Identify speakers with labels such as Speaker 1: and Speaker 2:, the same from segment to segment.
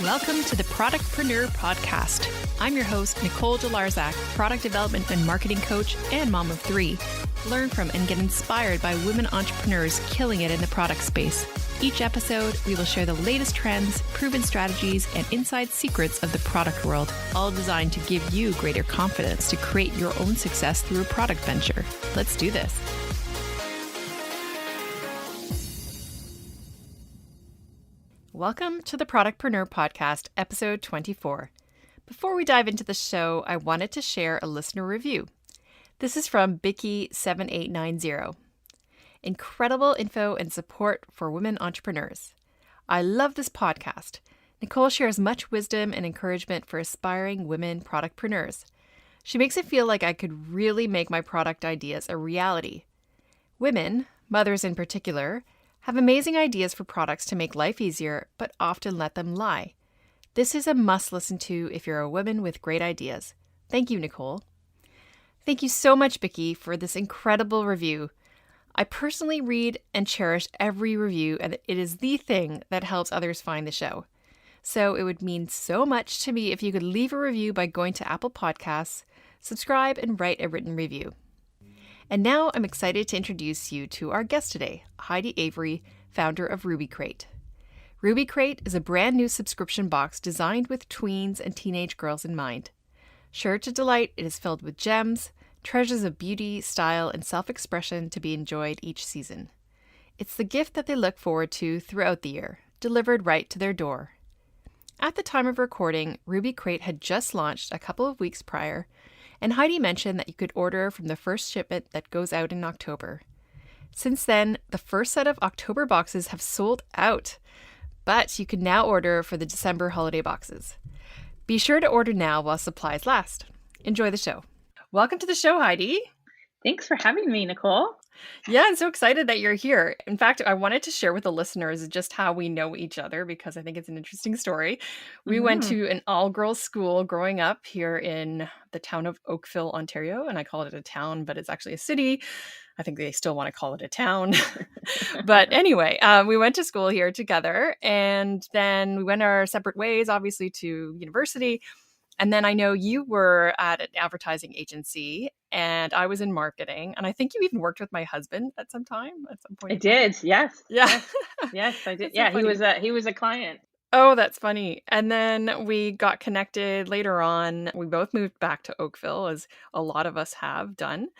Speaker 1: Welcome to the Productpreneur Podcast. I'm your host, Nicole Jelarzak, product development and marketing coach and mom of three. Learn from and get inspired by women entrepreneurs killing it in the product space. Each episode, we will share the latest trends, proven strategies, and inside secrets of the product world, all designed to give you greater confidence to create your own success through a product venture. Let's do this. Welcome to the Productpreneur Podcast, episode 24. Before we dive into the show, I wanted to share a listener review. This is from Bicky7890. Incredible info and support for women entrepreneurs. I love this podcast. Nicole shares much wisdom and encouragement for aspiring women productpreneurs. She makes it feel like I could really make my product ideas a reality. Women, mothers in particular, have amazing ideas for products to make life easier, but often let them lie. This is a must listen to if you're a woman with great ideas. Thank you, Nicole. Thank you so much, Bicky, for this incredible review. I personally read and cherish every review, and it is the thing that helps others find the show. So it would mean so much to me if you could leave a review by going to Apple Podcasts, subscribe, and write a written review. And now I'm excited to introduce you to our guest today, Heidi Avery, founder of Ruby Crate. Ruby Crate is a brand new subscription box designed with tweens and teenage girls in mind. Sure to delight, it is filled with gems, treasures of beauty, style, and self-expression to be enjoyed each season. It's the gift that they look forward to throughout the year, delivered right to their door. At the time of recording, Ruby Crate had just launched a couple of weeks prior, and Heidi mentioned that you could order from the first shipment that goes out in October. Since then, the first set of October boxes have sold out, but you can now order for the December holiday boxes. Be sure to order now while supplies last. Enjoy the show. Welcome to the show, Heidi.
Speaker 2: Thanks for having me, Nicole.
Speaker 1: Yeah, I'm so excited that you're here. In fact, I wanted to share with the listeners just how we know each other because I think it's an interesting story. We went to an all-girls school growing up here in the town of Oakville, Ontario, and I call it a town, but it's actually a city. I think they still want to call it a town. But anyway, we went to school here together, and then we went our separate ways, obviously, to university. And then I know you were at an advertising agency and I was in marketing. And I think you even worked with my husband at some point.
Speaker 2: I did. Yes.
Speaker 1: Yeah.
Speaker 2: Yes, I did.
Speaker 1: That's so
Speaker 2: Yeah.
Speaker 1: funny.
Speaker 2: He was a client.
Speaker 1: Oh, that's funny. And then we got connected later on. We both moved back to Oakville, as a lot of us have done.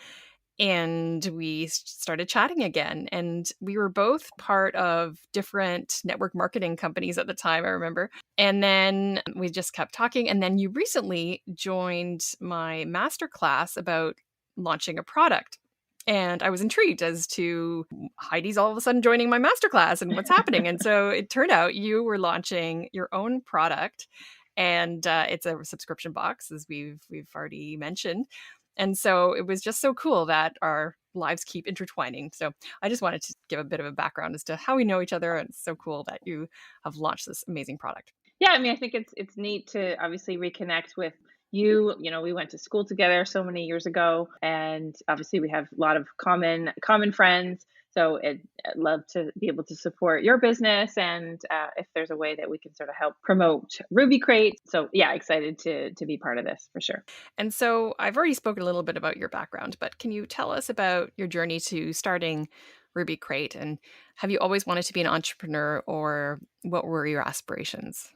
Speaker 1: And we started chatting again. And we were both part of different network marketing companies at the time, I remember. And then we just kept talking. And then you recently joined my masterclass about launching a product. And I was intrigued as to Heidi's all of a sudden joining my masterclass and what's happening. And so it turned out you were launching your own product. And it's a subscription box, as we've already mentioned. And so it was just so cool that our lives keep intertwining. So I just wanted to give a bit of a background as to how we know each other. And it's so cool that you have launched this amazing product.
Speaker 2: Yeah, I mean, I think it's neat to obviously reconnect with you. You know, we went to school together so many years ago, and obviously we have a lot of common friends. So I'd love to be able to support your business, and if there's a way that we can sort of help promote Ruby Crate. So yeah, excited to be part of this for sure.
Speaker 1: And so I've already spoken a little bit about your background, but can you tell us about your journey to starting Ruby Crate? And have you always wanted to be an entrepreneur, or what were your aspirations?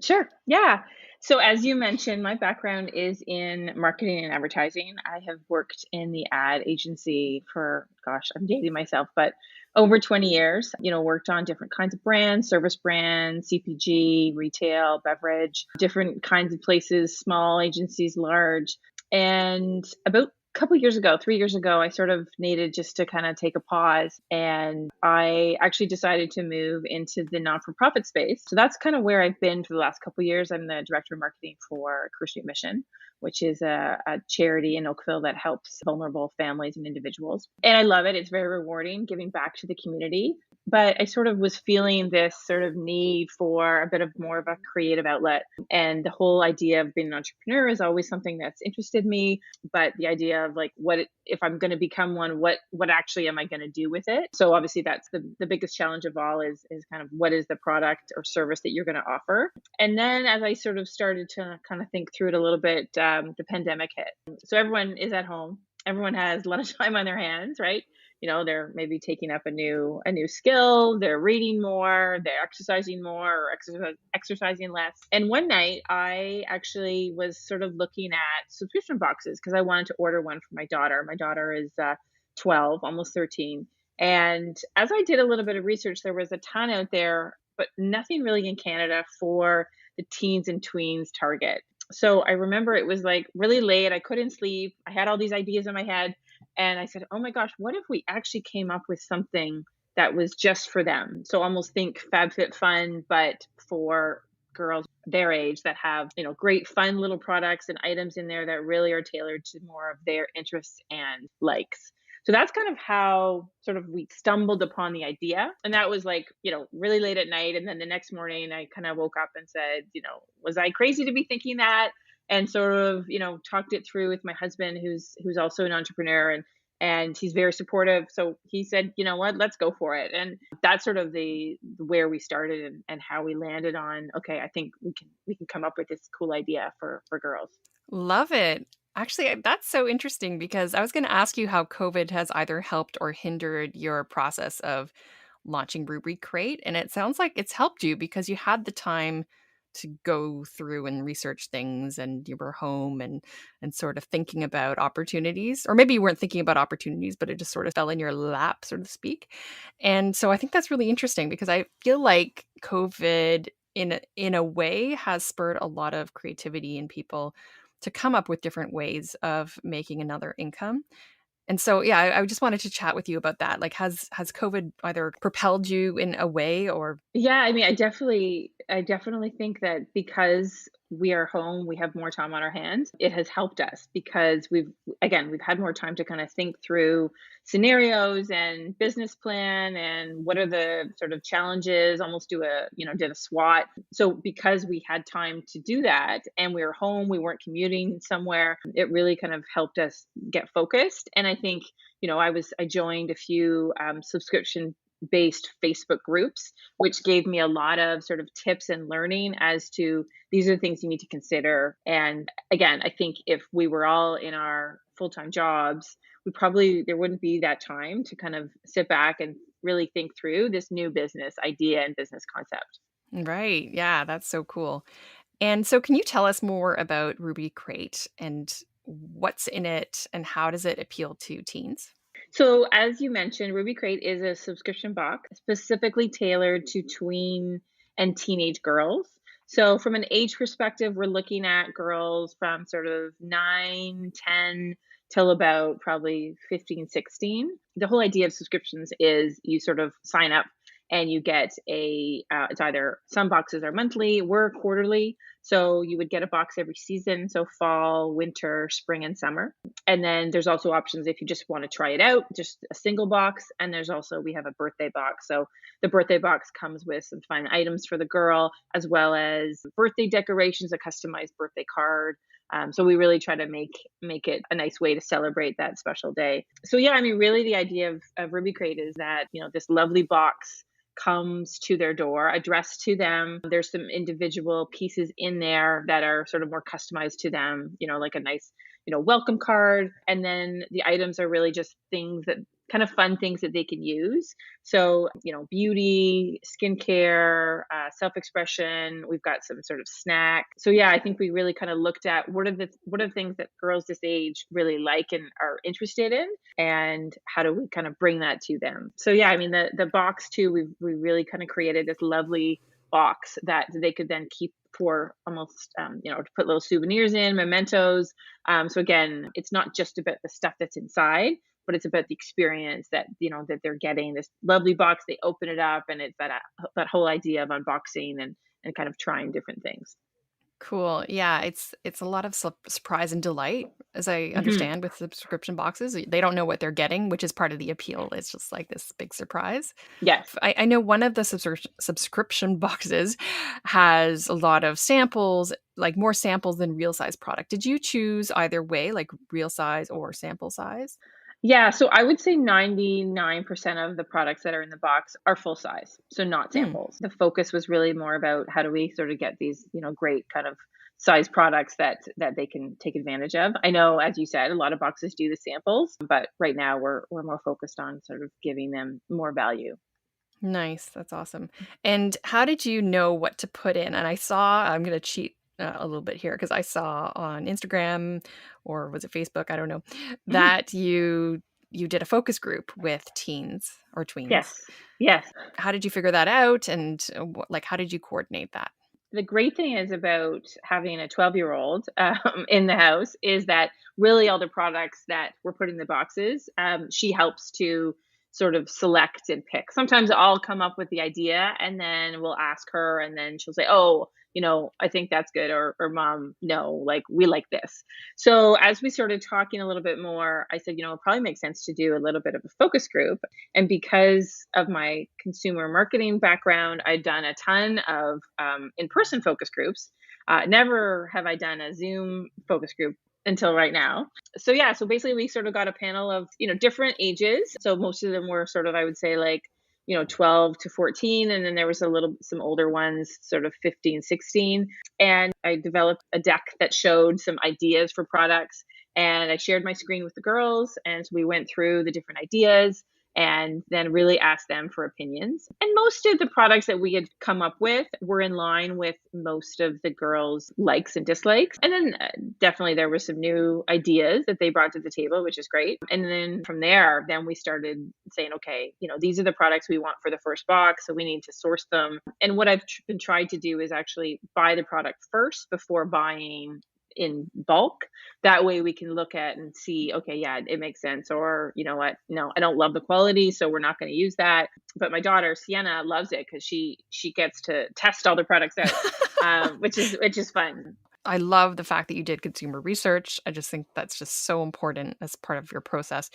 Speaker 2: Sure. Yeah. So as you mentioned, my background is in marketing and advertising. I have worked in the ad agency for, gosh, I'm dating myself, but over 20 years, worked on different kinds of brands, service brands, CPG, retail, beverage, different kinds of places, small agencies, large. And about couple years ago, 3 years ago, I sort of needed just to kind of take a pause. And I actually decided to move into the non-for-profit space. So that's kind of where I've been for the last couple of years. I'm the director of marketing for Christian Mission, which is a charity in Oakville that helps vulnerable families and individuals. And I love it. It's very rewarding giving back to the community. But I sort of was feeling this sort of need for a bit of more of a creative outlet. And the whole idea of being an entrepreneur is always something that's interested me. But the idea of like, if I'm going to become one, what actually am I going to do with it? So obviously that's the biggest challenge of all is kind of what is the product or service that you're going to offer. And then as I sort of started to kind of think through it a little bit, the pandemic hit. So everyone is at home. Everyone has a lot of time on their hands, right? They're maybe taking up a new skill, they're reading more, they're exercising more, or exercising less. And one night I actually was sort of looking at subscription boxes because I wanted to order one for my daughter. My daughter is 12, almost 13. And as I did a little bit of research, there was a ton out there, but nothing really in Canada for the teens and tweens target. So I remember it was like really late. I couldn't sleep. I had all these ideas in my head. And I said, oh my gosh, what if we actually came up with something that was just for them? So almost think FabFitFun, but for girls their age that have, great fun little products and items in there that really are tailored to more of their interests and likes. So that's kind of how sort of we stumbled upon the idea. And that was like, really late at night. And then the next morning I kind of woke up and said, was I crazy to be thinking that? And sort of, talked it through with my husband, who's also an entrepreneur, and he's very supportive. So he said, you know what, let's go for it. And that's sort of the where we started and how we landed on, okay, I think we can come up with this cool idea for girls.
Speaker 1: Love it. Actually, that's so interesting because I was going to ask you how COVID has either helped or hindered your process of launching Ruby Crate. And it sounds like it's helped you because you had the time to go through and research things and you were home and sort of thinking about opportunities. Or maybe you weren't thinking about opportunities, but it just sort of fell in your lap, so to speak. And so I think that's really interesting because I feel like COVID in a way has spurred a lot of creativity in people to come up with different ways of making another income. And so, yeah, I just wanted to chat with you about that. Like, has COVID either propelled you in a way or
Speaker 2: Yeah, I mean, I definitely think that because we are home, we have more time on our hands. It has helped us because we've had more time to kind of think through scenarios and business plan and what are the sort of challenges, almost did a SWOT. So because we had time to do that and we were home, we weren't commuting somewhere, it really kind of helped us get focused. And I think, I joined a few subscription based Facebook groups, which gave me a lot of sort of tips and learning as to these are the things you need to consider. And again, I think if we were all in our full-time jobs, there wouldn't be that time to kind of sit back and really think through this new business idea and business concept.
Speaker 1: right? Yeah, that's so cool. And so, can you tell us more about Ruby Crate and what's in it and how does it appeal to teens?
Speaker 2: So, as you mentioned, Ruby Crate is a subscription box specifically tailored to tween and teenage girls. So, from an age perspective, we're looking at girls from sort of 9, 10 till about probably 15, 16. The whole idea of subscriptions is you sort of sign up and you get it's either some boxes are monthly, we're quarterly. So, you would get a box every season. So, fall, winter, spring, and summer. And then there's also options if you just want to try it out, just a single box. And we have a birthday box. So the birthday box comes with some fun items for the girl, as well as birthday decorations, a customized birthday card. So we really try to make it a nice way to celebrate that special day. So yeah, I mean, really the idea of Ruby Crate is that, this lovely box comes to their door, addressed to them. There's some individual pieces in there that are sort of more customized to them, like a nice, welcome card. And then the items are really just things that kind of fun things that they can use. So, beauty, skincare, self-expression. We've got some sort of snack. So yeah, I think we really kind of looked at what are the things that girls this age really like and are interested in, and how do we kind of bring that to them. So yeah, I mean the box too. We really kind of created this lovely box that they could then keep for almost to put little souvenirs in, mementos. So again, it's not just about the stuff that's inside, but it's about the experience that that they're getting. This lovely box, they open it up, and it's that whole idea of unboxing and kind of trying different things.
Speaker 1: Cool. Yeah, it's a lot of surprise and delight, as I
Speaker 2: Hmm.
Speaker 1: understand, with subscription boxes. They don't know what they're getting, which is part of the appeal. It's just like this big surprise.
Speaker 2: Yes.
Speaker 1: I know one of the subscription boxes has a lot of samples, like more samples than real size product. Did you choose either way, like real size or sample size?
Speaker 2: Yeah, so I would say 99% of the products that are in the box are full size, so not
Speaker 1: Hmm.
Speaker 2: samples. The focus was really more about how do we sort of get these, great kind of size products that they can take advantage of. I know, as you said, a lot of boxes do the samples, but right now we're more focused on sort of giving them more value.
Speaker 1: Nice. That's awesome. And how did you know what to put in? And I'm going to cheat a little bit here because I saw on Instagram, or was it Facebook? I don't know,
Speaker 2: Mhm.
Speaker 1: that you did a focus group with teens or tweens.
Speaker 2: Yes. Yes.
Speaker 1: How did you figure that out? And like, how did you coordinate that?
Speaker 2: The great thing is about having a 12-year-old in the house is that really all the products that we're putting in the boxes, she helps to sort of select and pick. Sometimes I'll come up with the idea and then we'll ask her, and then she'll say, "Oh, I think that's good," or "Mom, no, like we like this." So as we started talking a little bit more, I said, it probably makes sense to do a little bit of a focus group. And because of my consumer marketing background, I'd done a ton of in person focus groups. Never have I done a Zoom focus group until right now. So, yeah, so basically, we sort of got a panel of, different ages. So, most of them were sort of, I would say, like, 12 to 14. And then there was some older ones, sort of 15, 16. And I developed a deck that showed some ideas for products. And I shared my screen with the girls. And so we went through the different ideas and then really ask them for opinions. And most of the products that we had come up with were in line with most of the girls' likes and dislikes. And then definitely there were some new ideas that they brought to the table, which is great. And then from there, then we started saying, okay, these are the products we want for the first box, so we need to source them. And what I've been trying to do is actually buy the product first before buying in bulk. That way we can look at and see, okay, yeah, it makes sense. Or, you know what, no, I don't love the quality, so we're not going to use that. But my daughter Sienna loves it because she gets to test all the products out, which is fun.
Speaker 1: I love the fact that you did consumer research. I just think that's just so important as part of your process.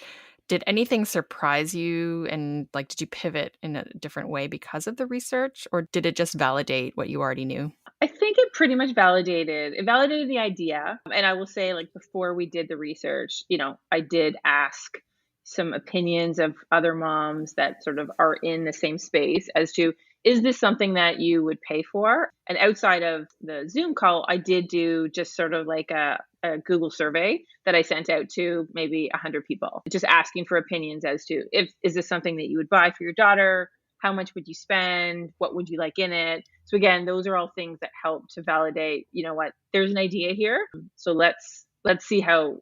Speaker 1: Did anything surprise you, and like did you pivot in a different way because of the research, or did it just validate what you already knew?
Speaker 2: I think it validated the idea. And I will say, like, before we did the research, I did ask some opinions of other moms that sort of are in the same space as to, is this something that you would pay for? And outside of the Zoom call, I did do just sort of like a Google survey that I sent out to maybe 100 people, just asking for opinions as to, if is this something that you would buy for your daughter? How much would you spend? What would you like in it? So again, those are all things that help to validate, what, there's an idea here. So let's see how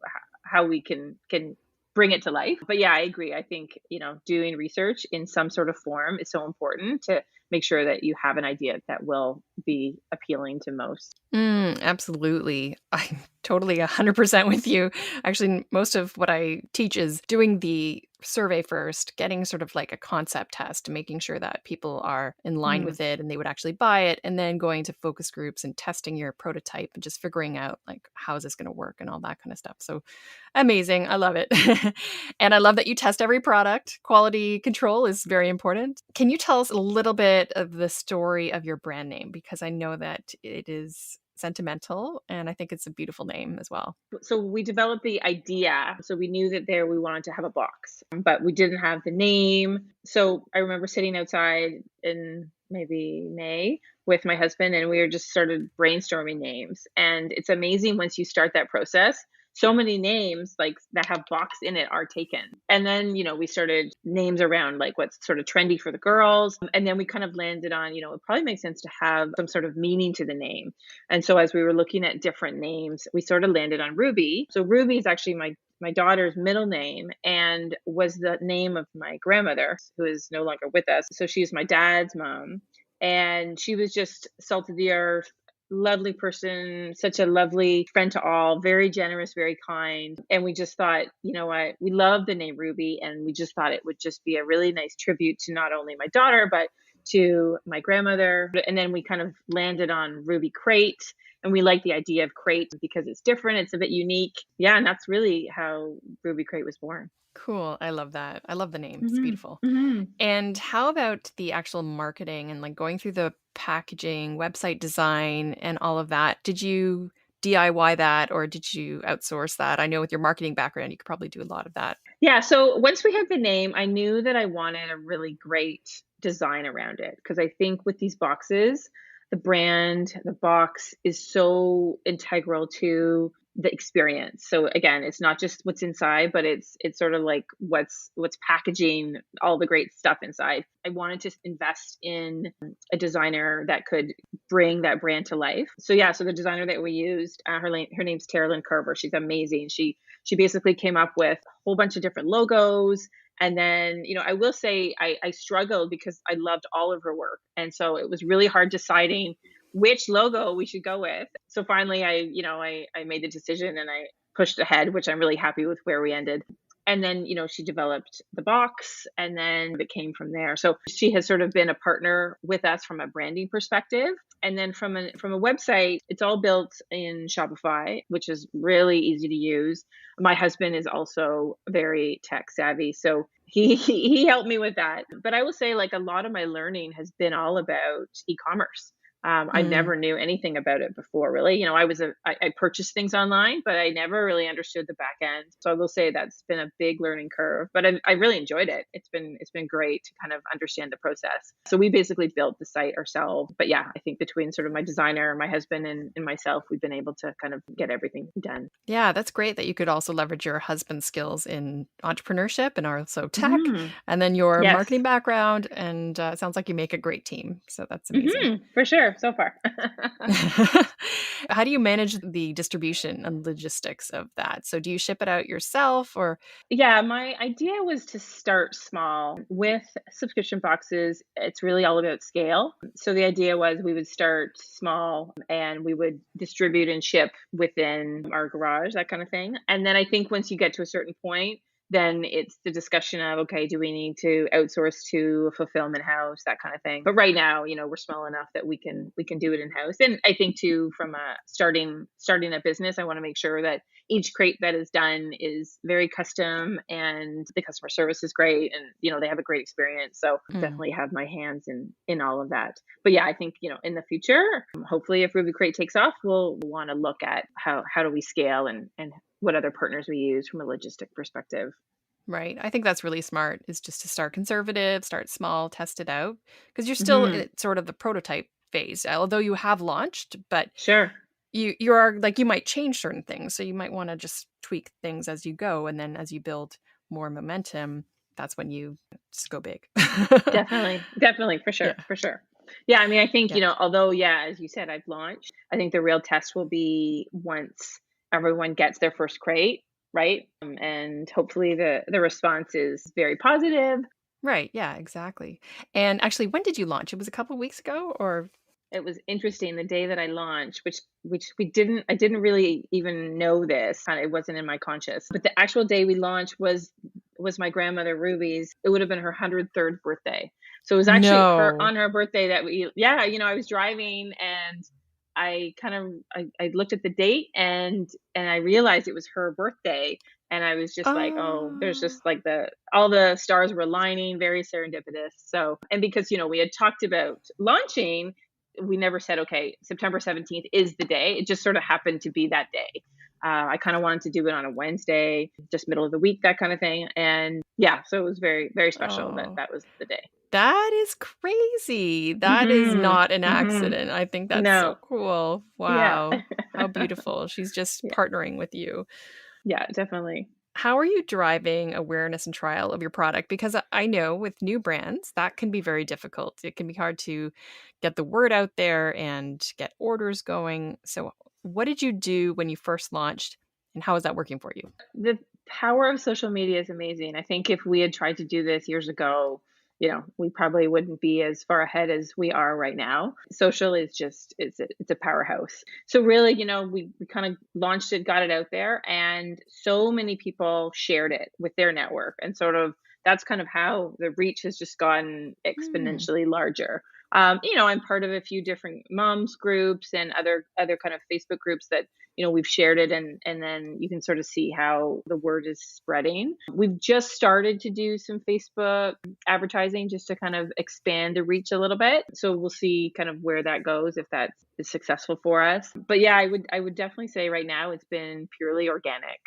Speaker 2: we can bring it to life. But yeah, I agree. I think, doing research in some sort of form is so important to make sure that you have an idea that will be appealing to most.
Speaker 1: Absolutely. I'm totally 100% with you. Actually, most of what I teach is doing the survey first, getting sort of like a concept test, making sure that people are in line
Speaker 2: Mm.
Speaker 1: with it and they would actually buy it, and then going to focus groups and testing your prototype and just figuring out like how is this going to work and all that kind of stuff. So amazing. I love it. And I love that you test every product. Quality control is very important. Can you tell us a little bit of the story of your brand name? Because I know that it is sentimental and I think it's a beautiful name as well.
Speaker 2: So we developed the idea. So we knew that there we wanted to have a box, but we didn't have the name. So I remember sitting outside in maybe May with my husband, and we were just started brainstorming names. And it's amazing once you start that process. So many names like that have box in it are taken. And then, we started names around like what's sort of trendy for the girls. And then we kind of landed on, it probably makes sense to have some sort of meaning to the name. And so as we were looking at different names, we sort of landed on Ruby. So Ruby is actually my daughter's middle name and was the name of my grandmother, who is no longer with us. So she's my dad's mom. And she was just salt of the earth, lovely person, such a lovely friend to all, very generous, very kind. And we just thought, you know what, we love the name Ruby. And we just thought it would just be a really nice tribute to not only my daughter, but to my grandmother. And then we kind of landed on Ruby Crate. And we like the idea of crate because it's different, it's a bit unique. Yeah, and that's really how Ruby Crate was born.
Speaker 1: Cool. I love that. I love the name. It's
Speaker 2: Hmm.
Speaker 1: beautiful.
Speaker 2: Hmm.
Speaker 1: And how about the actual marketing and like going through the packaging, website design, and all of that? Did you DIY that or did you outsource that? I know with your marketing background, you could probably do a lot of that.
Speaker 2: Yeah, so once we had the name, I knew that I wanted a really great design around it because I think with these boxes, the brand, the box is so integral to the experience. So again, it's not just what's inside, but it's sort of like what's packaging all the great stuff inside. I wanted to invest in a designer that could bring that brand to life. So yeah, so the designer that we used, her name's Teralyn Carver. She's amazing. She basically came up with a whole bunch of different logos. And then, I will say I struggled because I loved all of her work. And so it was really hard deciding which logo we should go with. So finally I made the decision and I pushed ahead, which I'm really happy with where we ended. And then, she developed the box and then it came from there. So she has sort of been a partner with us from a branding perspective. And then from a website, it's all built in Shopify, which is really easy to use. My husband is also very tech savvy, so he helped me with that. But I will say, like, a lot of my learning has been all about e-commerce. I
Speaker 1: Mm.
Speaker 2: never knew anything about it before, really. I purchased things online, but I never really understood the back end. So I will say that's been a big learning curve, but I really enjoyed it. It's been great to kind of understand the process. So we basically built the site ourselves. But yeah, I think between sort of my designer, my husband, and myself, we've been able to kind of get everything done.
Speaker 1: Yeah, that's great that you could also leverage your husband's skills in entrepreneurship and also tech,
Speaker 2: Hmm.
Speaker 1: and then your
Speaker 2: Yes.
Speaker 1: marketing background. And it sounds like you make a great team. So that's amazing.
Speaker 2: For sure. So far.
Speaker 1: How do you manage the distribution and logistics of that? So do you ship it out yourself or
Speaker 2: Yeah, my idea was to start small with subscription boxes. It's really all about scale. So the idea was we would start small and we would distribute and ship within our garage, that kind of thing. And then I think once you get to a certain point, then it's the discussion of, okay, do we need to outsource to a fulfillment house, that kind of thing. But right now, we're small enough that we can do it in house. And I think too, from a starting a business, I want to make sure that each crate that is done is very custom and the customer service is great and they have a great experience. So
Speaker 1: Mm,
Speaker 2: definitely have my hands in all of that. But yeah, I think in the future, hopefully if Ruby Crate takes off, we'll want to look at how do we scale and what other partners we use from a logistic perspective.
Speaker 1: right. I think that's really smart is just to start conservative, start small, test it out because you're still
Speaker 2: Hmm.
Speaker 1: in sort of the prototype phase. Although you have launched, but
Speaker 2: Sure.
Speaker 1: you are like you might change certain things. So you might want to just tweak things as you go and then as you build more momentum, that's when you just go big.
Speaker 2: Definitely. Definitely. For
Speaker 1: Yeah.
Speaker 2: sure. For sure. Yeah. I mean, I think,
Speaker 1: Yeah.
Speaker 2: although, yeah, as you said, I've launched, I think the real test will be once everyone gets their first crate, right? And hopefully the response is very positive.
Speaker 1: Right. Yeah, exactly. And actually, when did you launch? It was a couple weeks ago or
Speaker 2: It was interesting the day that I launched, which I didn't really even know this, kind of, it wasn't in my conscious. But the actual day we launched was my grandmother Ruby's. It would have been her 103rd birthday. So it was actually her
Speaker 1: no.
Speaker 2: on her birthday that yeah, I was driving and I looked at the date and I realized it was her birthday. And I was just like, oh, there's
Speaker 1: Oh.
Speaker 2: just like all the stars were aligning, very serendipitous. So, and because, we had talked about launching, we never said, okay, September 17th is the day. It just sort of happened to be that day. I kind of wanted to do it on a Wednesday, just middle of the week, that kind of thing. And yeah, so it was very, very special that
Speaker 1: Oh.
Speaker 2: that was the day.
Speaker 1: That is crazy. That is
Speaker 2: Hmm.
Speaker 1: not an
Speaker 2: Hmm.
Speaker 1: accident. I think that's so
Speaker 2: No.
Speaker 1: cool.
Speaker 2: Yeah.
Speaker 1: Wow. How beautiful. She's just
Speaker 2: Yeah.
Speaker 1: partnering with you.
Speaker 2: Yeah, definitely.
Speaker 1: How are you driving awareness and trial of your product? Because I know with new brands, that can be very difficult. It can be hard to get the word out there and get orders going. So, what did you do when you first launched, and how is that working for you?
Speaker 2: The power of social media is amazing. I think if we had tried to do this years ago, we probably wouldn't be as far ahead as we are right now. Social is just it's a powerhouse. So really, we kind of launched it, got it out there, and so many people shared it with their network, and sort of that's kind of how the reach has just gotten
Speaker 1: Hmm.
Speaker 2: exponentially larger. I'm part of a few different moms groups and other kind of Facebook groups that, we've shared it, and then you can sort of see how the word is spreading. We've just started to do some Facebook advertising just to kind of expand the reach a little bit. So we'll see kind of where that goes, if that is successful for us. But yeah, I would definitely say right now it's been purely organic,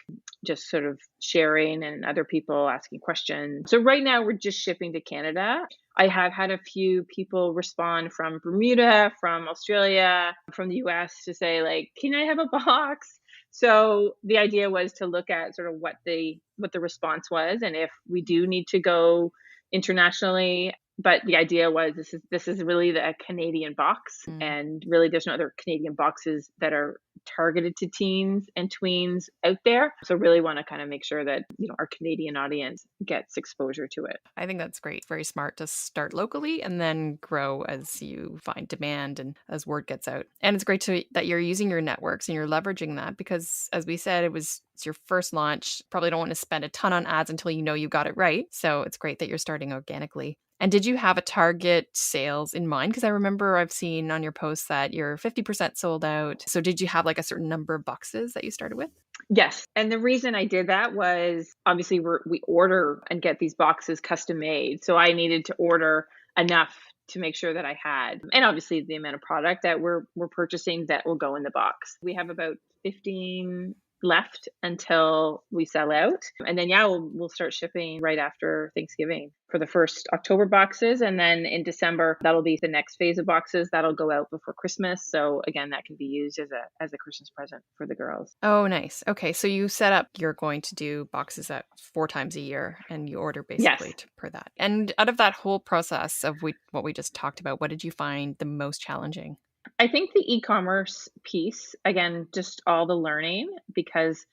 Speaker 2: just sort of sharing and other people asking questions. So right now we're just shipping to Canada. I have had a few people respond from Bermuda, from Australia, from the US to say, like, can I have a box? So the idea was to look at sort of what the response was, and if we do need to go internationally. But the idea was, this is really the Canadian box, and really there's no other Canadian boxes that are targeted to teens and tweens out there. So really want to kind of make sure that, our Canadian audience gets exposure to it.
Speaker 1: I think that's great. Very smart to start locally and then grow as you find demand and as word gets out. And it's great that you're using your networks and you're leveraging that, because as we said, it's your first launch. Probably don't want to spend a ton on ads until you know you got it right. So it's great that you're starting organically. And did you have a target sales in mind? Because I remember I've seen on your posts that you're 50% sold out. So did you have like a certain number of boxes that you started with?
Speaker 2: Yes. And the reason I did that was, obviously we order and get these boxes custom made. So I needed to order enough to make sure that I had, and obviously the amount of product that we're purchasing that will go in the box. We have about 15 left until we sell out. And then, yeah, we'll start shipping right after Thanksgiving for the first October boxes. And then in December, that'll be the next phase of boxes that'll go out before Christmas. So again, that can be used as a Christmas present for the girls.
Speaker 1: Oh, nice. Okay. So you set up, you're going to do boxes at 4 times a year, and you order basically
Speaker 2: Yes.
Speaker 1: per that. And out of that whole process of what we just talked about, what did you find the most challenging?
Speaker 2: I think the e-commerce piece, again, just all the learning, because,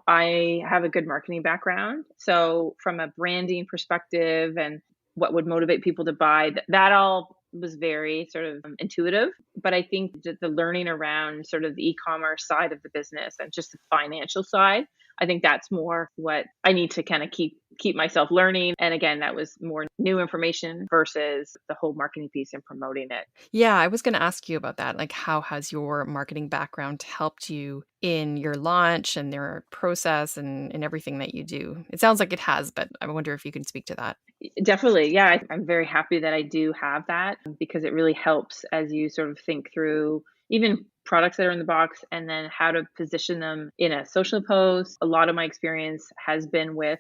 Speaker 2: I have a good marketing background. So from a branding perspective and what would motivate people to buy, that all was very sort of intuitive. But I think that the learning around sort of the e-commerce side of the business and just the financial side, I think that's more what I need to kind of keep myself learning. And again, that was more new information versus the whole marketing piece and promoting it.
Speaker 1: Yeah, I was going to ask you about that. Like, how has your marketing background helped you in your launch and your process and everything that you do? It sounds like it has, but I wonder if you can speak to that.
Speaker 2: Definitely. Yeah, I'm very happy that I do have that, because it really helps as you sort of think through even products that are in the box and then how to position them in a social post. A lot of my experience has been with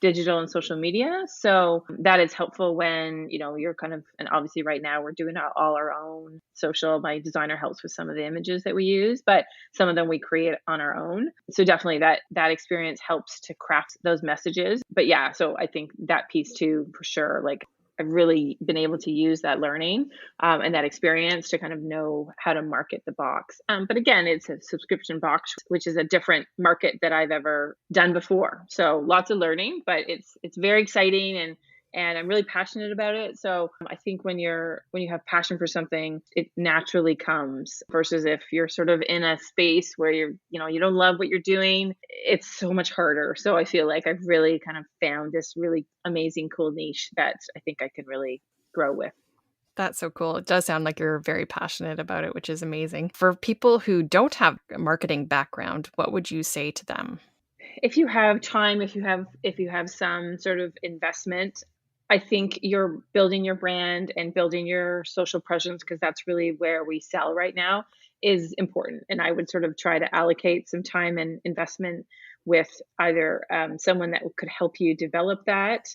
Speaker 2: digital and social media. So that is helpful when, you're kind of, and obviously right now we're doing all our own social. My designer helps with some of the images that we use, but some of them we create on our own. So definitely that experience helps to craft those messages. But yeah, so I think that piece too, for sure, like I've really been able to use that learning and that experience to kind of know how to market the box. But again, it's a subscription box, which is a different market that I've ever done before. So lots of learning, but it's very exciting, and I'm really passionate about it. So I think when you have passion for something, it naturally comes, versus if you're sort of in a space where you don't love what you're doing, it's so much harder. So I feel like I've really kind of found this really amazing, cool niche that I think I can really grow with.
Speaker 1: That's so cool. It does sound like you're very passionate about it, which is amazing. For people who don't have a marketing background, what would you say to them?
Speaker 2: If you have time, if you have some sort of investment, I think you're building your brand and building your social presence, because that's really where we sell right now, is important. And I would sort of try to allocate some time and investment with either someone that could help you develop that.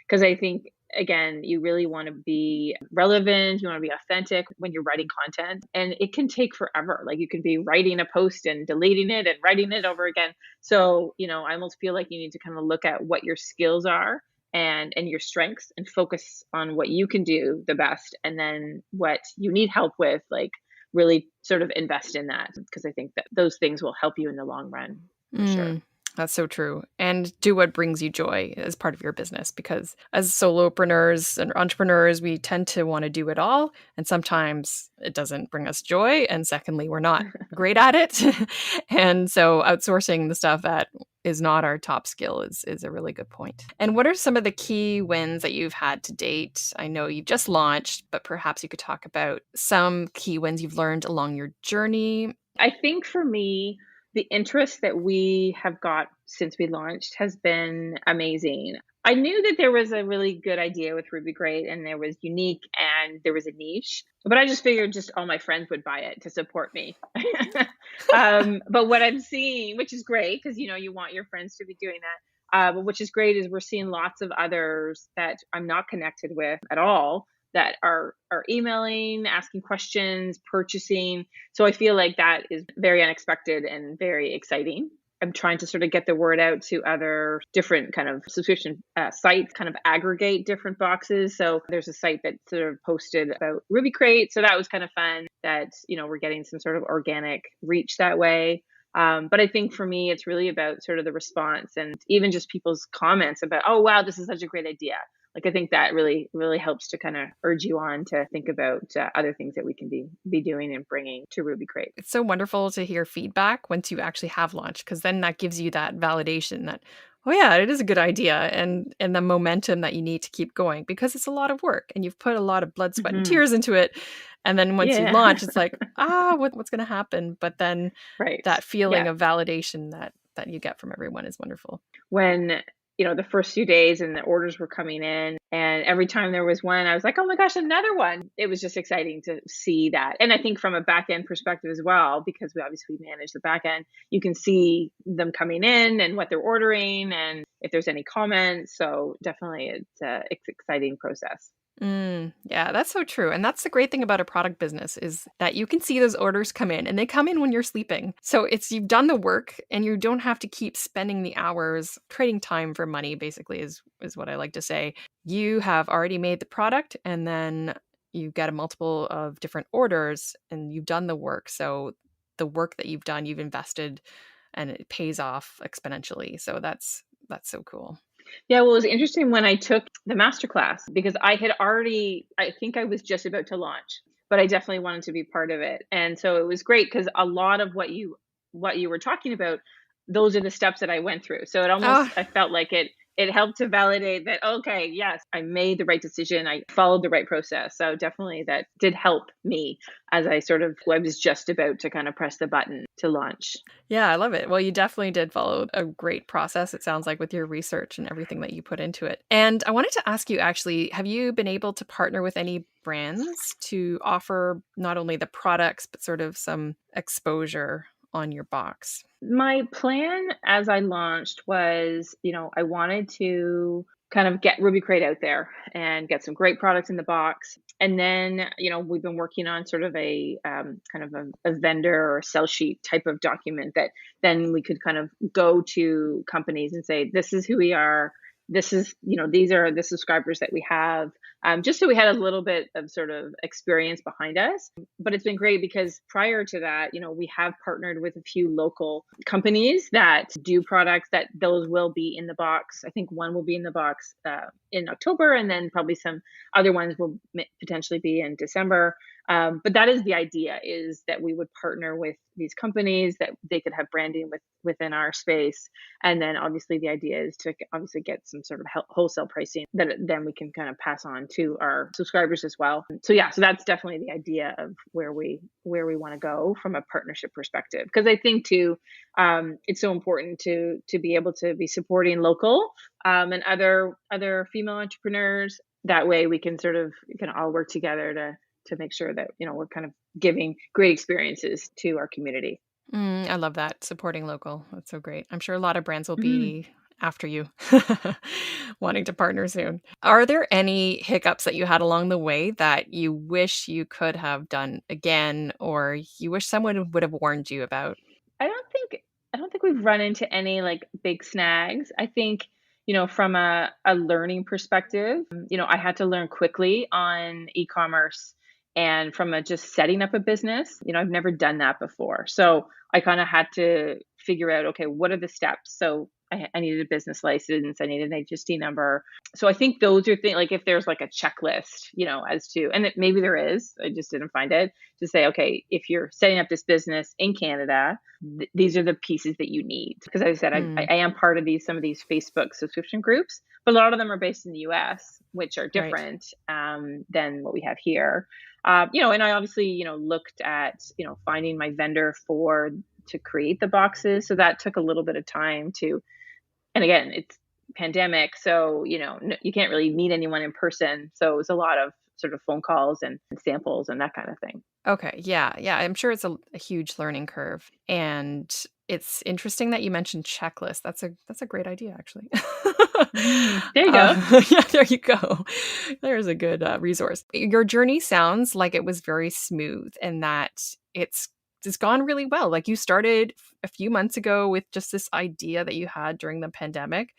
Speaker 2: Because I think, again, you really want to be relevant, you want to be authentic when you're writing content. And it can take forever. Like, you can be writing a post and deleting it and writing it over again. So, I almost feel like you need to kind of look at what your skills are and your strengths, and focus on what you can do the best, and then what you need help with, like really sort of invest in that, because I think that those things will help you in the long run, for sure.
Speaker 1: That's so true. And do what brings you joy as part of your business, because as solopreneurs and entrepreneurs, we tend to want to do it all. And sometimes it doesn't bring us joy. And secondly, we're not great at it. And so outsourcing the stuff that is not our top skill is a really good point. And what are some of the key wins that you've had to date? I know you've just launched, but perhaps you could talk about some key wins you've learned along your journey.
Speaker 2: I think for me, the interest that we have got since we launched has been amazing. I knew that there was a really good idea with Ruby Great and there was unique and there was a niche, but I just figured just all my friends would buy it to support me. But what I'm seeing, which is great because you want your friends to be doing that, but which is great is we're seeing lots of others that I'm not connected with at all that are emailing, asking questions, purchasing. So I feel like that is very unexpected and very exciting. I'm trying to sort of get the word out to other different kind of subscription sites, kind of aggregate different boxes. So there's a site that sort of posted about Ruby Crate. So that was kind of fun that, we're getting some sort of organic reach that way. But I think for me, it's really about sort of the response and even just people's comments about, oh, wow, this is such a great idea. Like, I think that really, really helps to kind of urge you on to think about other things that we can be doing and bringing to Ruby Crate.
Speaker 1: It's so wonderful to hear feedback once you actually have launched, because then that gives you that validation that, oh yeah, it is a good idea, and the momentum that you need to keep going, because it's a lot of work and you've put a lot of blood, sweat, and
Speaker 2: Hmm.
Speaker 1: tears into it. And then once you
Speaker 2: Yeah.
Speaker 1: launch, it's like, what's going to happen? But then
Speaker 2: Right.
Speaker 1: that feeling
Speaker 2: Yeah.
Speaker 1: of validation that you get from everyone is wonderful.
Speaker 2: When, the first few days and the orders were coming in, and every time there was one, I was like, oh my gosh, another one. It was just exciting to see that. And I think from a back end perspective as well, because we obviously manage the back end, you can see them coming in and what they're ordering and if there's any comments. So definitely it's an exciting process.
Speaker 1: Yeah, that's so true. And that's the great thing about a product business is that you can see those orders come in and they come in when you're sleeping. So you've done the work and you don't have to keep spending the hours trading time for money, basically, is what I like to say. You have already made the product and then you get a multiple of different orders and you've done the work. So the work that you've done, you've invested and it pays off exponentially. So that's so cool.
Speaker 2: Yeah, well, it was interesting when I took the masterclass because I think I was just about to launch, but I definitely wanted to be part of it. And so it was great because a lot of what you were talking about, those are the steps that I went through. So
Speaker 1: Oh,
Speaker 2: I felt like it helped to validate that, okay, yes, I made the right decision. I followed the right process. So definitely that did help me as I was just about to kind of press the button to launch.
Speaker 1: yeah, I love it. Well, you definitely did follow a great process, it sounds like, with your research and everything that you put into it. And I wanted to ask you actually, have you been able to partner with any brands to offer not only the products, but sort of some exposure on your box?
Speaker 2: My plan as I launched was, I wanted to kind of get Ruby Crate out there and get some great products in the box. And then, we've been working on sort of a kind of a vendor or sell sheet type of document that then we could kind of go to companies and say, this is who we are. This is, these are the subscribers that we have, just so we had a little bit of sort of experience behind us. But it's been great because prior to that, we have partnered with a few local companies that do products that those will be in the box. I think one will be in the box in October, and then probably some other ones will potentially be in December. But that is the idea, is that we would partner with these companies that they could have branding within our space. And then obviously the idea is to obviously get some sort of wholesale pricing that then we can kind of pass on to our subscribers as well. So yeah, so that's definitely the idea of where we want to go from a partnership perspective. Because I think too, it's so important to be able to be supporting local and other female entrepreneurs. That way we can all work together to make sure that we're kind of giving great experiences to our community.
Speaker 1: I love that. Supporting local. That's so great. I'm sure a lot of brands will
Speaker 2: Mhm.
Speaker 1: be after you, wanting to partner soon. Are there any hiccups that you had along the way that you wish you could have done again, or you wish someone would have warned you about?
Speaker 2: I don't think I don't think we've run into any like big snags. I think, from a learning perspective, I had to learn quickly on e-commerce and from a just setting up a business. I've never done that before. So I kind of had to figure out, okay, what are the steps? So I needed a business license. I needed an HST number. So I think those are things, like if there's like a checklist, as to, and maybe there is, I just didn't find it, to say, okay, if you're setting up this business in Canada, these are the pieces that you need. Because as I said,
Speaker 1: Mm,
Speaker 2: I am part of some of these Facebook subscription groups, but a lot of them are based in the US, which are
Speaker 1: right.
Speaker 2: different than what we have here. And I obviously, looked at, finding my vendor to create the boxes. So that took a little bit of time and again, it's pandemic. So, you can't really meet anyone in person. So it was a lot of sort of phone calls and samples and that kind of thing.
Speaker 1: Okay. Yeah. Yeah. I'm sure it's a huge learning curve. And it's interesting that you mentioned checklist. That's a great idea, actually.
Speaker 2: There you go.
Speaker 1: Yeah, there you go. There's a good resource. Your journey sounds like it was very smooth and that it's gone really well. Like you started a few months ago with just this idea that you had during the pandemic,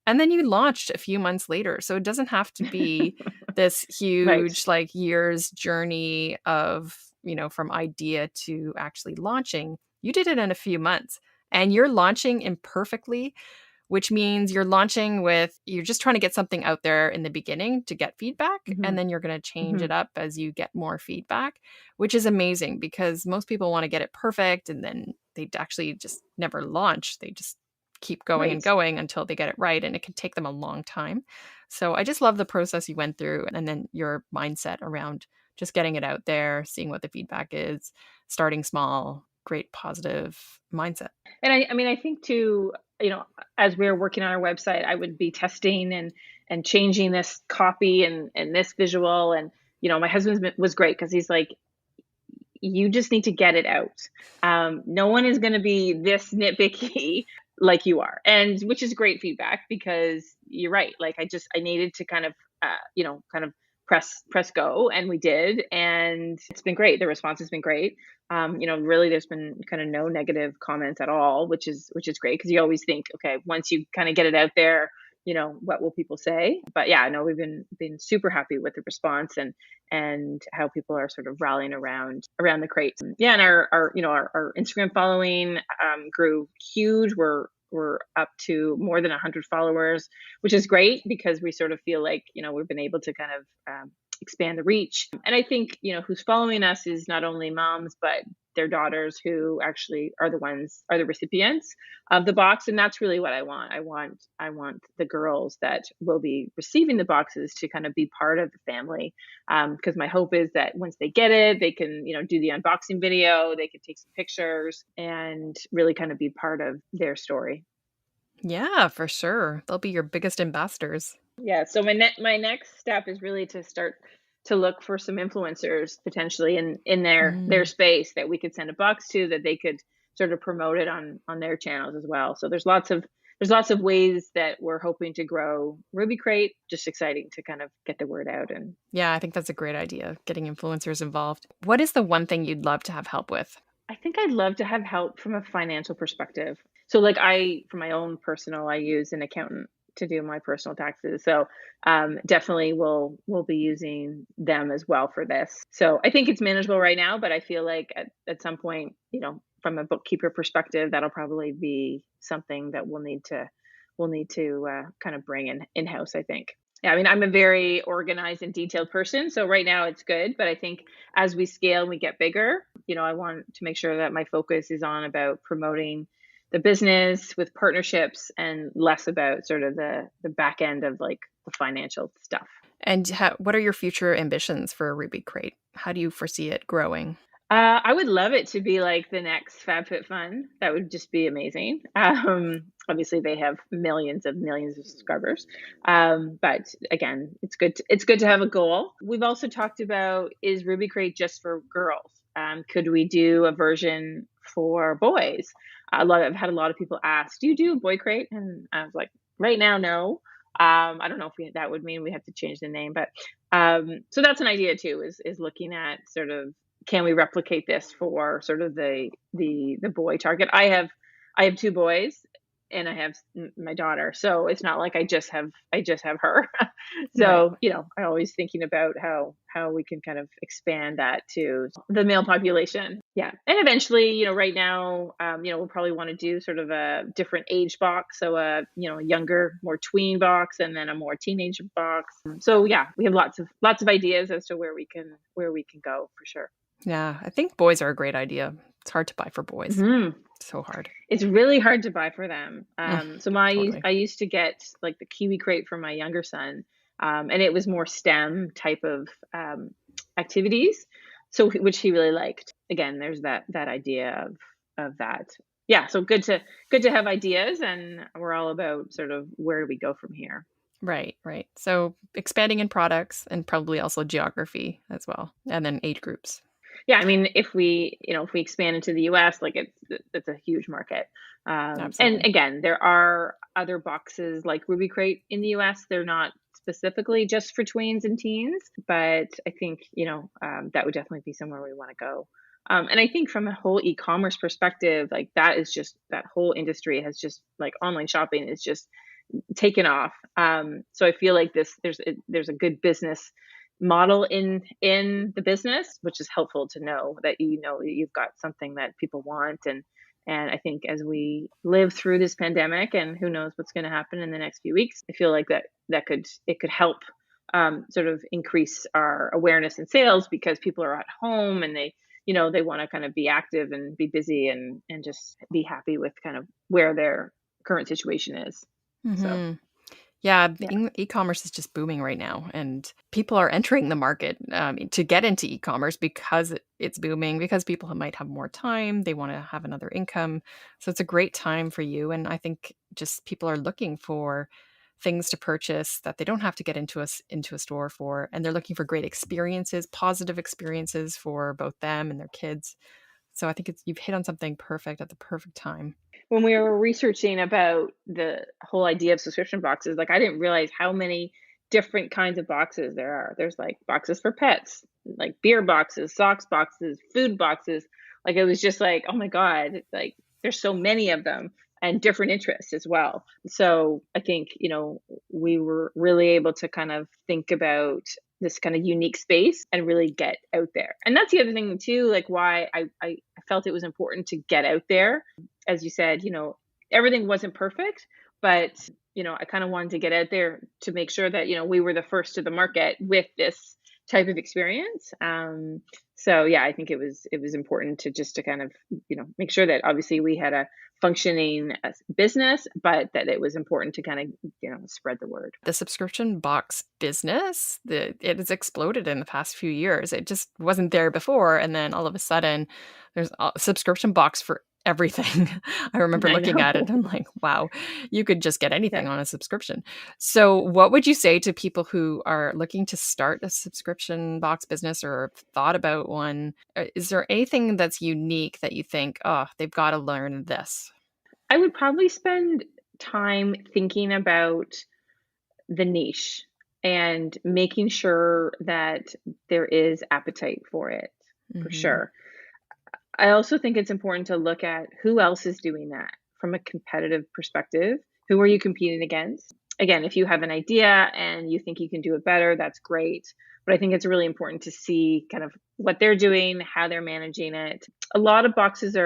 Speaker 1: and then you launched a few months later. So it doesn't have to be this
Speaker 2: Right.
Speaker 1: huge like years journey of, from idea to actually launching. You did it in a few months and you're launching imperfectly, which means you're just trying to get something out there in the beginning to get feedback.
Speaker 2: Hmm.
Speaker 1: And then you're going to change
Speaker 2: Hmm.
Speaker 1: it up as you get more feedback, which is amazing because most people want to get it perfect and then they actually just never launch. They just keep going and
Speaker 2: Right.
Speaker 1: going until they get it right. And it can take them a long time. So I just love the process you went through and then your mindset around just getting it out there, seeing what the feedback is, starting small, great positive mindset.
Speaker 2: And I mean, I think too, as we were working on our website, I would be testing and changing this copy and this visual. And, my husband was great because he's like, you just need to get it out. No one is going to be this nitpicky like you are, and which is great feedback because you're right. Like I needed to kind of press go, and we did, and it's been great. The response has been great. Really, there's been kind of no negative comments at all, which is great because you always think, okay, once you kind of get it out there, what will people say? But yeah, no, we've been super happy with the response and how people are sort of rallying around the crates. Yeah, and our Instagram following grew huge. We're up to more than 100 followers, which is great because we sort of feel like we've been able to kind of expand the reach. And I think who's following us is not only moms but their daughters who actually are the recipients of the box, and that's really what I want. I want the girls that will be receiving the boxes to kind of be part of the family, because my hope is that once they get it, they can do the unboxing video, they can take some pictures and really kind of be part of their story.
Speaker 1: Yeah, for sure. They'll be your biggest ambassadors.
Speaker 2: Yeah, so my next step is really to start to look for some influencers potentially in their
Speaker 1: Mm.
Speaker 2: space that we could send a box to, that they could sort of promote it on their channels as well. So there's lots of ways that we're hoping to grow Ruby Crate. Just exciting to kind of get the word out. And
Speaker 1: Yeah, I think that's a great idea, getting influencers involved. What is the one thing you'd love to have help with?
Speaker 2: I think I'd love to have help from a financial perspective. So like for my own personal, I use an accountant to do my personal taxes. So definitely we'll be using them as well for this. So I think it's manageable right now, but I feel like at some point, from a bookkeeper perspective, that'll probably be something that we'll need to kind of bring in-house, I think. Yeah, I mean, I'm a very organized and detailed person, so right now it's good, but I think as we scale and we get bigger, I want to make sure that my focus is on about promoting the business with partnerships and less about sort of the back end of like the financial stuff.
Speaker 1: And what are your future ambitions for Ruby Crate? How do you foresee it growing?
Speaker 2: I would love it to be like the next FabFitFun. That would just be amazing. Obviously, they have millions of subscribers, but again, it's good to have a goal. We've also talked about, is Ruby Crate just for girls? Could we do a version for boys? I've had a lot of people ask, "Do you do Boy Crate?" And I was like, right now, no. I don't know if that would mean we have to change the name, but so that's an idea too. Is looking at sort of, can we replicate this for sort of the boy target? I have two boys, and I have my daughter. So it's not like I just have her.
Speaker 1: Right.
Speaker 2: So, I always thinking about how we can kind of expand that to the male population. Yeah. And eventually, right now, we'll probably want to do sort of a different age box. So a younger, more tween box, and then a more teenage box. So yeah, we have lots of ideas as to where we can go for sure.
Speaker 1: Yeah, I think boys are a great idea. It's hard to buy for boys.
Speaker 2: Mhm.
Speaker 1: So hard.
Speaker 2: It's really hard to buy for them.
Speaker 1: Mm,
Speaker 2: So
Speaker 1: totally.
Speaker 2: I used to get like the kiwi crate for my younger son, and it was more STEM type of activities, so which he really liked. Again, there's that idea of that. Yeah, so good to have ideas, and we're all about sort of where do we go from here.
Speaker 1: Right, right. So expanding in products and probably also geography as well, and then age groups.
Speaker 2: Yeah, I mean, if we expand into the US, like it's a huge market. And
Speaker 1: Absolutely.
Speaker 2: again, there are other boxes like Ruby Crate in the US. They're not specifically just for tweens and teens, but I think, that would definitely be somewhere we want to go. And I think from a whole e-commerce perspective, like that whole industry has just like online shopping is just taken off. So I feel like there's a good business model in the business, which is helpful to know that you've got something that people want. And I think as we live through this pandemic, and who knows what's going to happen in the next few weeks, I feel like it could help sort of increase our awareness and sales because people are at home and they want to kind of be active and be busy and just be happy with kind of where their current situation is. So
Speaker 1: Hmm. Yeah,
Speaker 2: yeah.
Speaker 1: e-commerce is just booming right now, and people are entering the market to get into e-commerce because it's booming, because people might have more time, they want to have another income. So it's a great time for you, and I think just people are looking for things to purchase that they don't have to get into a store for, and they're looking for great experiences, positive experiences for both them and their kids. So I think you've hit on something perfect at the perfect time.
Speaker 2: When we were researching about the whole idea of subscription boxes, like I didn't realize how many different kinds of boxes there are. There's like boxes for pets, like beer boxes, socks boxes, food boxes. Like it was just like, oh my God, like there's so many of them and different interests as well. So I think, we were really able to kind of think about this kind of unique space and really get out there. And that's the other thing too, like why I felt it was important to get out there. As you said, everything wasn't perfect, but I kind of wanted to get out there to make sure that we were the first to the market with this type of experience. So yeah, I think it was important to kind of make sure that obviously we had a functioning business, but that it was important to kind of spread the word.
Speaker 1: The subscription box business, it has exploded in the past few years. It just wasn't there before, and then all of a sudden, there's a subscription box for everything. I remember
Speaker 2: I
Speaker 1: looking at it,
Speaker 2: know.
Speaker 1: and I'm like, wow, you could just get anything
Speaker 2: Yeah.
Speaker 1: on a subscription. So, what would you say to people who are looking to start a subscription box business or have thought about one? Is there anything that's unique that you think, oh, they've got to learn this?
Speaker 2: I would probably spend time thinking about the niche and making sure that there is appetite for it, for
Speaker 1: Hmm.
Speaker 2: sure. I also think it's important to look at who else is doing that from a competitive perspective. Who are you competing against? Again, if you have an idea and you think you can do it better, that's great. But I think it's really important to see kind of what they're doing, how they're managing it. A lot of boxes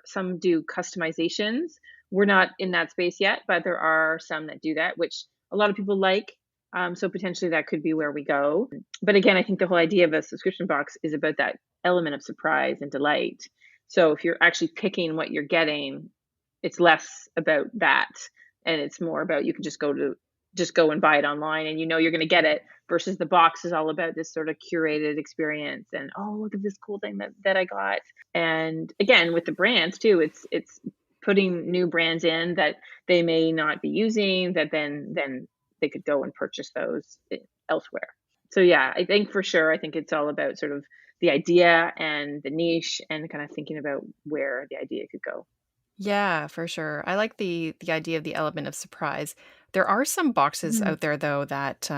Speaker 2: some do customizations. We're not in that space yet, but there are some that do that, which a lot of people like. So potentially that could be where we go. But again, I think the whole idea of a subscription box is about that element of surprise and delight. So if you're actually picking what you're getting, it's less about that, and it's more about you can just go and buy it online and you're going to get it, versus the box is all about this sort of curated experience and, oh, look at this cool thing that I got. And again, with the brands too, it's putting new brands in that they may not be using, that then they could go and purchase those elsewhere. So yeah, I think for sure, I think it's all about sort of the idea and the niche and kind of thinking about where the idea could go.
Speaker 1: Yeah, for sure. I like the idea of the element of surprise. There are some boxes
Speaker 2: Mhm.
Speaker 1: out there though that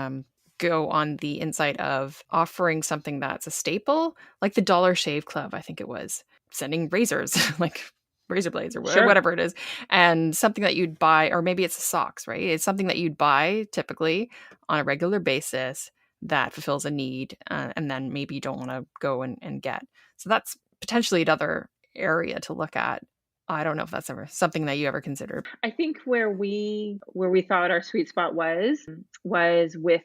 Speaker 1: go on the inside of offering something that's a staple, like the Dollar Shave Club, I think it was, sending razors, like razor blades or
Speaker 2: Sure.
Speaker 1: whatever it is, and something that you'd buy, or maybe it's the socks, right? It's something that you'd buy typically on a regular basis that fulfills a need, and then maybe you don't want to go and get. So that's potentially another area to look at. I don't know if that's ever something that you ever considered.
Speaker 2: I think where we thought our sweet spot was with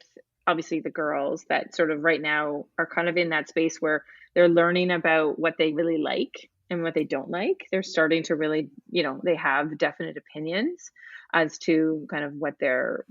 Speaker 2: obviously the girls that sort of right now are kind of in that space where they're learning about what they really like and what they don't like. They're starting to really, they have definite opinions as to kind of what their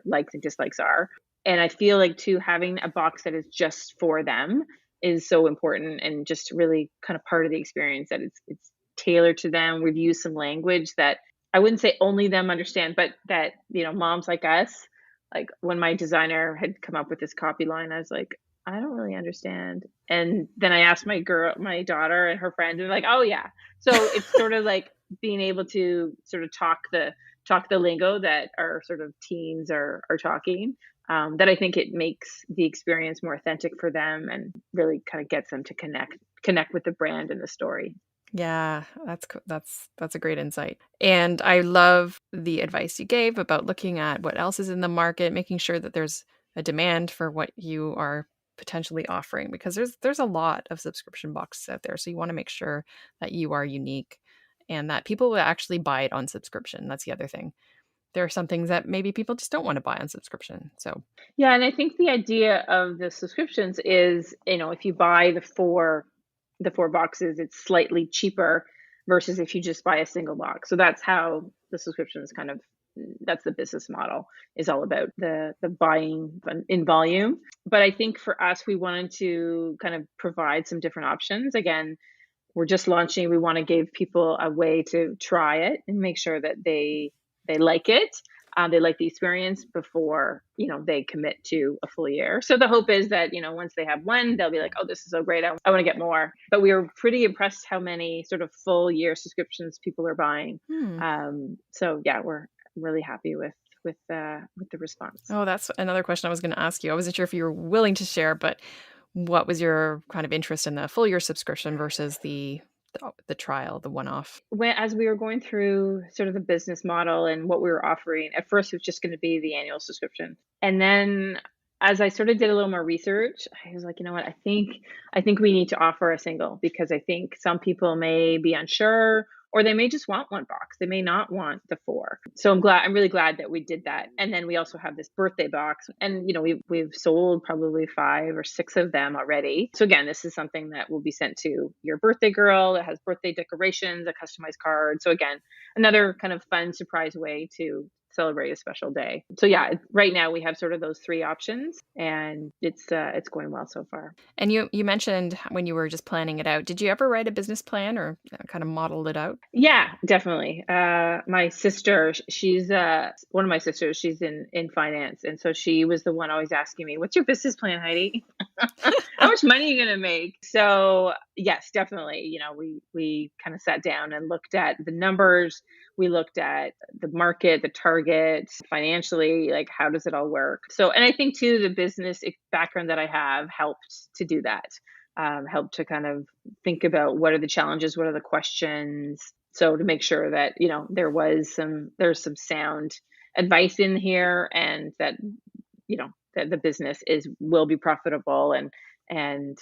Speaker 2: likes and dislikes are. And I feel like too having a box that is just for them is so important and just really kind of part of the experience that it's tailored to them. We've used some language that I wouldn't say only them understand, but that, moms like us, like when my designer had come up with this copy line, I was like, I don't really understand. And then I asked my daughter and her friends, and they're like, oh yeah. So it's sort of like being able to sort of talk the lingo that our sort of teens are talking. That I think it makes the experience more authentic for them and really kind of gets them to connect with the brand and the story.
Speaker 1: Yeah, that's a great insight. And I love the advice you gave about looking at what else is in the market, making sure that there's a demand for what you are potentially offering, because there's a lot of subscription boxes out there. So you want to make sure that you are unique and that people will actually buy it on subscription. That's the other thing. There are some things that maybe people just don't want to buy on subscription. So,
Speaker 2: Yeah, and I think the idea of the subscriptions is, if you buy the four boxes, it's slightly cheaper versus if you just buy a single box. So that's how the subscriptions kind of that's the business model is all about the buying in volume. But I think for us, we wanted to kind of provide some different options. Again, we're just launching. We want to give people a way to try it and make sure that they like it. They like the experience before they commit to a full year. So the hope is that once they have one, they'll be like, "Oh, this is so great! I want to get more." But we were pretty impressed how many sort of full year subscriptions people are buying.
Speaker 1: hmm.
Speaker 2: So yeah, we're really happy with the response.
Speaker 1: Oh, that's another question I was going to ask you. I wasn't sure if you were willing to share, but what was your kind of interest in the full year subscription versus the trial, the one-off?
Speaker 2: As we were going through sort of the business model and what we were offering, at first it was just going to be the annual subscription. And then as I sort of did a little more research, I was like, you know what, I think we need to offer a single because I think some people may be unsure or they may just want one box. They may not want the four. So I'm really glad that we did that. And then we also have this birthday box and we've sold probably 5 or 6 of them already. So again, this is something that will be sent to your birthday girl. It has birthday decorations, a customized card. So again, another kind of fun surprise way to celebrate a special day. So yeah, right now we have sort of those 3 options and it's going well so far.
Speaker 1: And you mentioned when you were just planning it out, did you ever write a business plan or kind of modeled it out?
Speaker 2: Yeah, definitely. My sister, she's one of my sisters, she's in finance. And so she was the one always asking me, "What's your business plan, Heidi? How much money are you going to make?" So yes, definitely. We kind of sat down and looked at the numbers. We looked at the market, the targets, financially, like how does it all work? So, and I think too, the business background that I have helped to do that. Helped to kind of think about what are the challenges, what are the questions. So to make sure that there's some sound advice in here, and that that the business will be profitable and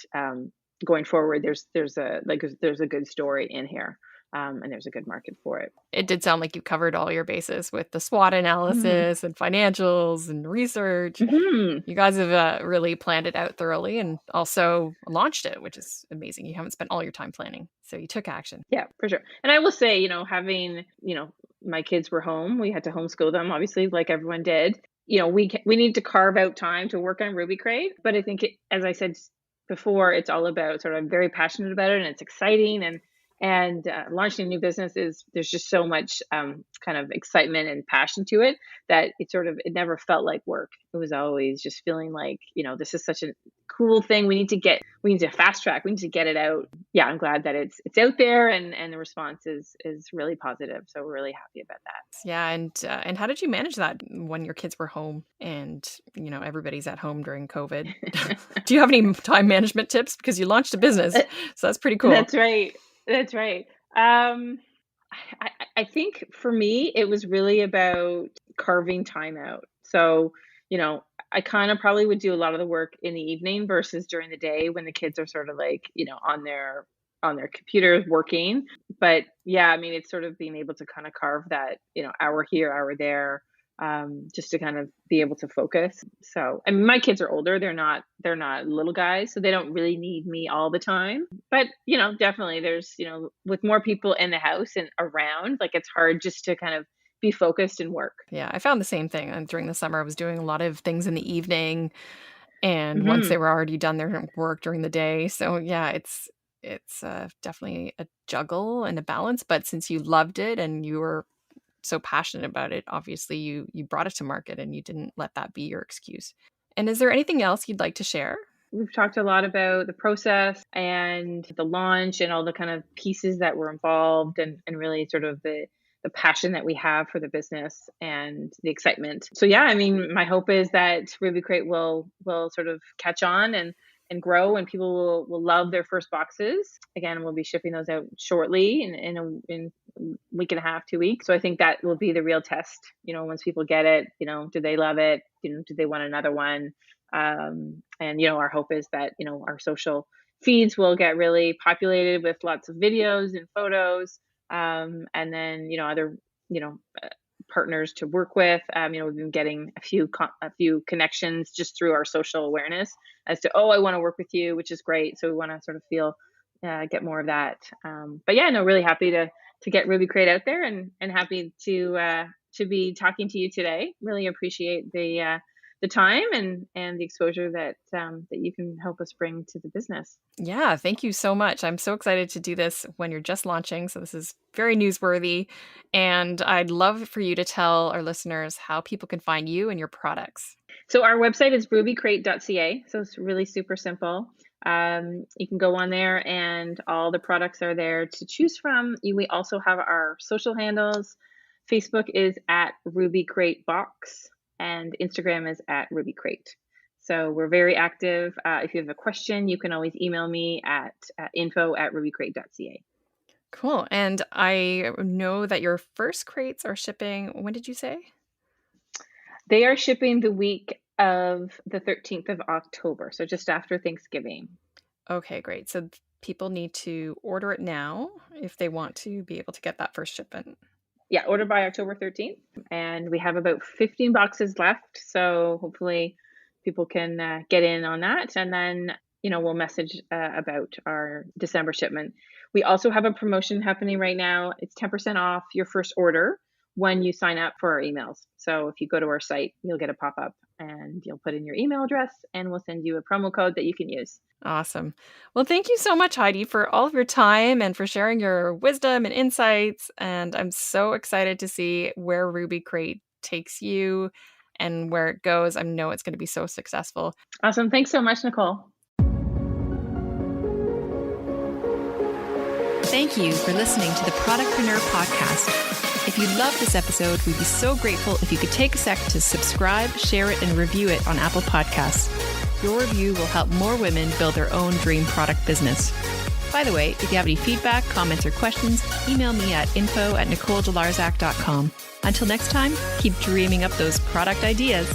Speaker 2: going forward there's a good story in here, and there's a good market for it.
Speaker 1: It did sound like you covered all your bases with the SWOT
Speaker 2: Mm.
Speaker 1: analysis and financials and research.
Speaker 2: Hmm.
Speaker 1: You guys have really planned it out thoroughly and also launched it, which is amazing. You haven't spent all your time planning, so you took action.
Speaker 2: Yeah, for sure. And I will say, having, my kids were home, we had to homeschool them, obviously, like everyone did. We need to carve out time to work on Ruby Crate, but I think, as I said before, it's all about sort of I'm very passionate about it, and it's exciting, and launching a new business there's just so much kind of excitement and passion to it that it never felt like work. It was always just feeling like this is such a cool thing. We need to fast track. We need to get it out. Yeah, I'm glad that it's out there, and the response is really positive. So we're really happy about that.
Speaker 1: Yeah, and how did you manage that when your kids were home and everybody's at home during COVID? Do you have any time management tips because you launched a business? So that's pretty cool.
Speaker 2: That's right. That's right. I think for me, it was really about carving time out. So, you know, I kind of probably would do a lot of the work in the evening versus during the day when the kids are sort of like, on their computers working. But yeah, I mean, it's sort of being able to kind of carve that, hour here, hour there, just to kind of be able to focus. So, I mean, my kids are older. They're not little guys, so they don't really need me all the time. But, definitely there's, with more people in the house and around, like it's hard just to kind of be focused and work.
Speaker 1: Yeah, I found the same thing. And during the summer, I was doing a lot of things in the evening, and once they
Speaker 2: Hmm.
Speaker 1: were already done their work during the day. So yeah, it's definitely a juggle and a balance. But since you loved it and you were so passionate about it, obviously you brought it to market and you didn't let that be your excuse. And is there anything else you'd like to share?
Speaker 2: We've talked a lot about the process and the launch and all the kind of pieces that were involved, and really sort of the passion that we have for the business and the excitement. So yeah, I mean, my hope is that Ruby Crate will sort of catch on and grow, and people will love their first boxes. Again, we'll be shipping those out shortly in a week and a half, 2 weeks. So I think that will be the real test. Once people get it, do they love it? Do they want another one? And our hope is that our social feeds will get really populated with lots of videos and photos, and then other you know partners to work with. We've been getting a few connections just through our social awareness as to, oh, I want to work with you, which is great. So we want to sort of get more of that. But yeah, no, really happy to get Ruby Crate out there, and happy to be talking to you today. Really appreciate the time and the exposure that you can help us bring to the business.
Speaker 1: Yeah, thank you so much. I'm so excited to do this when you're just launching. So this is very newsworthy. And I'd love for you to tell our listeners how people can find you and your products.
Speaker 2: So our website is rubycrate.ca. So it's really super simple. You can go on there and all the products are there to choose from. We also have our social handles. Facebook is at Ruby Crate Box, and Instagram is at Ruby Crate. So we're very active. If you have a question, you can always email me at info@rubycrate.ca.
Speaker 1: Cool. And I know that your first crates are shipping. When did you say?
Speaker 2: They are shipping the week of the 13th of October, so just after Thanksgiving.
Speaker 1: Okay, great. So people need to order it now if they want to be able to get that first shipment.
Speaker 2: Yeah, order by October 13th. And we have about 15 boxes left. So hopefully people can get in on that. And then, we'll message about our December shipment. We also have a promotion happening right now. It's 10% off your first order when you sign up for our emails. So if you go to our site, you'll get a pop-up and you'll put in your email address and we'll send you a promo code that you can use.
Speaker 1: Awesome. Well, thank you so much, Heidi, for all of your time and for sharing your wisdom and insights. And I'm so excited to see where Ruby Crate takes you and where it goes. I know it's going to be so successful.
Speaker 2: Awesome. Thanks so much, Nicole.
Speaker 1: Thank you for listening to the Productpreneur Podcast. If you loved this episode, we'd be so grateful if you could take a sec to subscribe, share it, and review it on Apple Podcasts. Your review will help more women build their own dream product business. By the way, if you have any feedback, comments, or questions, email me at info@nicoledelarzac.com. Until next time, keep dreaming up those product ideas.